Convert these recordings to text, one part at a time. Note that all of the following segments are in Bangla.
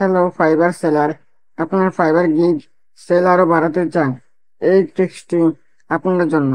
হ্যালো ফাইবার সেলার, আপনার ফাইবার গিগ সেল আরো বাড়াতে চান? এই টিপসটি আপনার জন্য।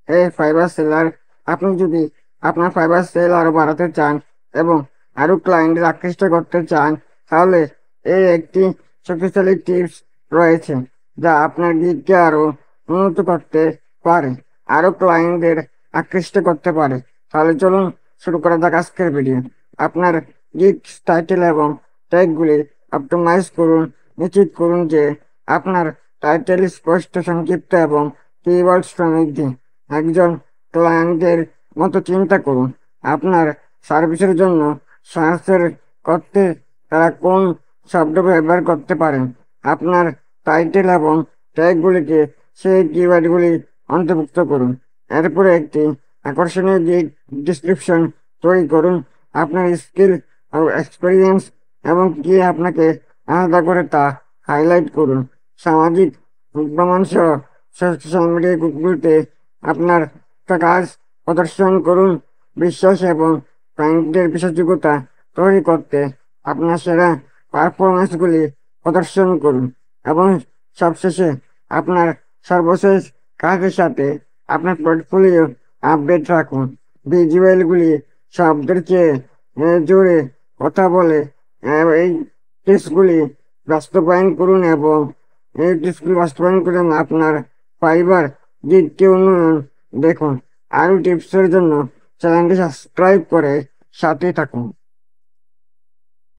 এই ফাইবার সেলার, আপনি যদি আপনার ফাইবার সেল আরো বাড়াতে চান এবং আরো ক্লায়েন্টদের আকৃষ্ট করতে চান, তাহলে এই একটি শক্তিশালী টিপস রয়েছে যা আপনার গিগকে আরো উন্নত করতে পারে, আরো ক্লায়েন্টদের আকৃষ্ট করতে পারে। তাহলে চলুন শুরু করা যাক আজকের ভিডিও। আপনার গিগ টাইটেল এবং ট্যাগগুলি অপটিমাইজ করুন। নিশ্চিত করুন যে আপনার টাইটেল স্পষ্ট, সংক্ষিপ্ত এবং কিওয়ার্ড সমৃদ্ধ। একজন ক্লায়েন্টের মতো চিন্তা করুন। আপনার সার্ভিসের জন্য সার্চ করতে তারা কোন শব্দ ব্যবহার করতে পারেন। আপনার টাইটেল এবং ট্যাগগুলিকে সেই কিওয়ার্ডগুলি অন্তর্ভুক্ত করুন। এরপরে একটি আকর্ষণীয় ডিসক্রিপশন তৈরি করুন। আপনার স্কিল ও এক্সপিরিয়েন্স এবং কি আপনাকে আলাদা করে তা হাইলাইট করুন। সামাজিক প্রমাণ সহ সোশ্যাল মিডিয়া গ্রুপগুলিতে আপনার কাজ প্রদর্শন করুন। বিশ্বাস এবং ক্লায়েন্টদের বিশ্বাসযোগ্যতা তৈরি করতে আপনার সেরা পারফরমেন্সগুলি প্রদর্শন করুন। এবং সবশেষে আপনার সর্বশেষ কাজের সাথে আপনার পোর্টফোলিও আপডেট রাখুন। ভিজুয়ালগুলি শব্দের চেয়ে জোরে কথা বলে। এই টিপসগুলি বাস্তবায়ন করুন এবং এই টিপসগুলি বাস্তবায়ন করুন আপনার ফাইবার জিতকে উন্নয়ন দেখুন। আরও টিপসের জন্য চ্যানেলটি সাবস্ক্রাইব করে সাথে থাকুন।